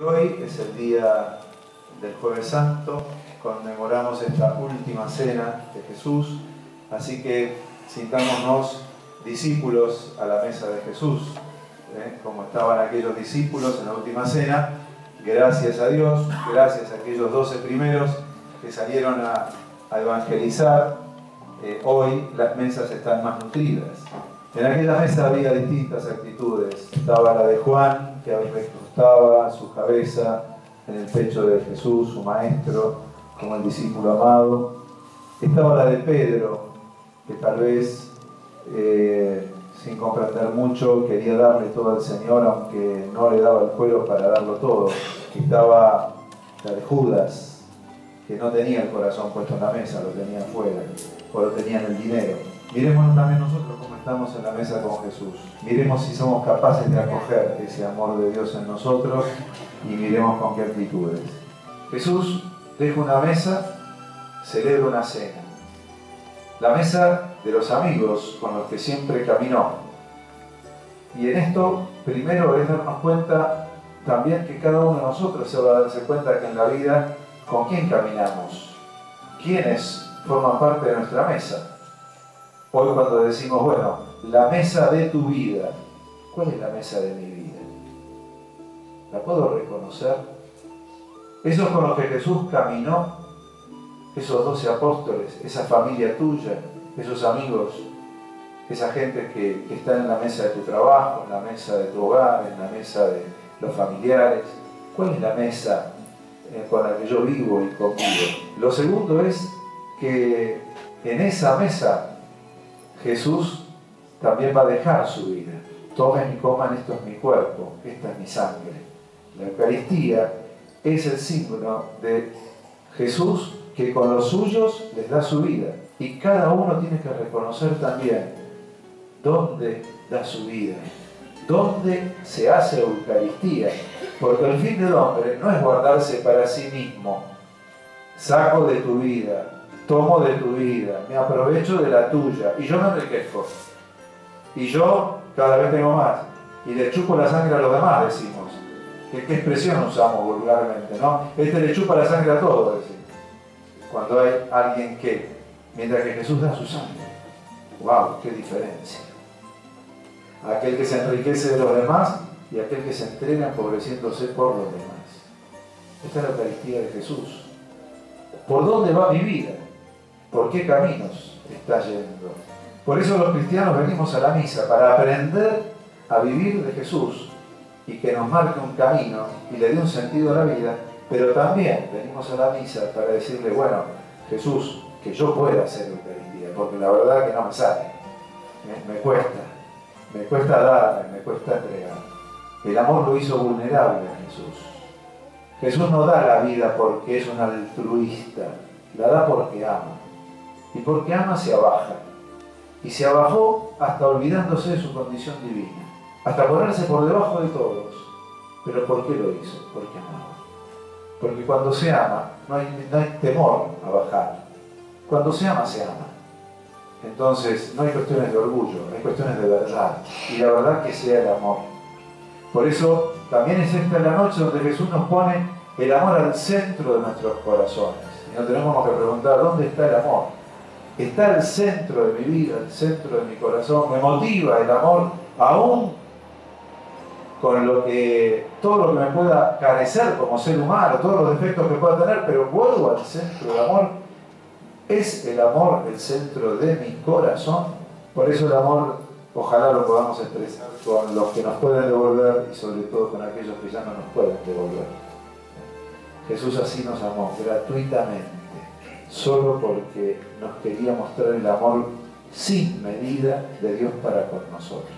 Hoy es el día del Jueves Santo, conmemoramos esta última cena de Jesús, así que sintámonos discípulos a la mesa de Jesús, como estaban aquellos discípulos en la última cena. Gracias a Dios, gracias a aquellos 12 primeros que salieron a evangelizar. Hoy las mesas están más nutridas. En aquella mesa había distintas actitudes. Estaba la de Juan, que recostaba su cabeza en el pecho de Jesús, su maestro, como el discípulo amado. Estaba la de Pedro, que tal vez, sin comprender mucho, quería darle todo al Señor, aunque no le daba el cuero para darlo todo. Estaba la de Judas, que no tenía el corazón puesto en la mesa, lo tenía afuera, o lo tenía en el dinero. Miremos también nosotros cómo estamos en la mesa con Jesús. Miremos si somos capaces de acoger ese amor de Dios en nosotros y miremos con qué actitudes. Jesús deja una mesa, celebra una cena. La mesa de los amigos con los que siempre caminó. Y en esto, primero es darnos cuenta también que cada uno de nosotros se va a darse cuenta que en la vida, ¿con quién caminamos? ¿Quiénes forman parte de nuestra mesa? Hoy cuando decimos, bueno, la mesa de tu vida, ¿cuál es la mesa de mi vida? ¿La puedo reconocer? Esos con los que Jesús caminó, esos 12 apóstoles, esa familia tuya, esos amigos, esa gente que está en la mesa de tu trabajo, en la mesa de tu hogar, en la mesa de los familiares. ¿Cuál es la mesa con la que yo vivo y convivo? Lo segundo es que en esa mesa Jesús también va a dejar su vida. Tomen y coman, esto es mi cuerpo, esta es mi sangre. La Eucaristía es el símbolo de Jesús que con los suyos les da su vida. Y cada uno tiene que reconocer también dónde da su vida, dónde se hace Eucaristía. Porque el fin del hombre no es guardarse para sí mismo. Saco de tu vida, tomo de tu vida, me aprovecho de la tuya y yo me enriquezco. Y yo cada vez tengo más. Y le chupo la sangre a los demás, decimos. ¿Qué expresión usamos vulgarmente, no? Este le chupa la sangre a todos, decimos. Cuando hay alguien que, mientras que Jesús da su sangre. ¡Wow! ¡Qué diferencia! Aquel que se enriquece de los demás y aquel que se entrega empobreciéndose por los demás. Esta es la Eucaristía de Jesús. ¿Por dónde va mi vida? ¿Por qué caminos está yendo? Por eso los cristianos venimos a la misa, para aprender a vivir de Jesús y que nos marque un camino y le dé un sentido a la vida, pero también venimos a la misa para decirle, bueno, Jesús, que yo pueda hacer Eucaristía, porque la verdad que no me sale, me cuesta darme, me cuesta entregar. El amor lo hizo vulnerable a Jesús. Jesús no da la vida porque es un altruista, la da porque ama. Y porque ama se abaja. Y se abajó hasta olvidándose de su condición divina, hasta ponerse por debajo de todos. ¿Pero por qué lo hizo? Porque amaba. Porque cuando se ama no hay temor a bajar. Cuando se ama, se ama. Entonces no hay cuestiones de orgullo, hay cuestiones de verdad. Y la verdad que sea el amor. Por eso también es esta la noche donde Jesús nos pone el amor al centro de nuestros corazones. Y no tenemos que preguntar, ¿dónde está el amor? Está el centro de mi vida, el centro de mi corazón. Me motiva el amor, aún con todo lo que me pueda carecer como ser humano, todos los defectos que pueda tener, pero vuelvo al centro del amor. ¿Es el amor el centro de mi corazón? Por eso el amor, ojalá lo podamos expresar con los que nos pueden devolver y sobre todo con aquellos que ya no nos pueden devolver. Jesús así nos amó, gratuitamente, solo porque nos quería mostrar el amor sin medida de Dios para con nosotros.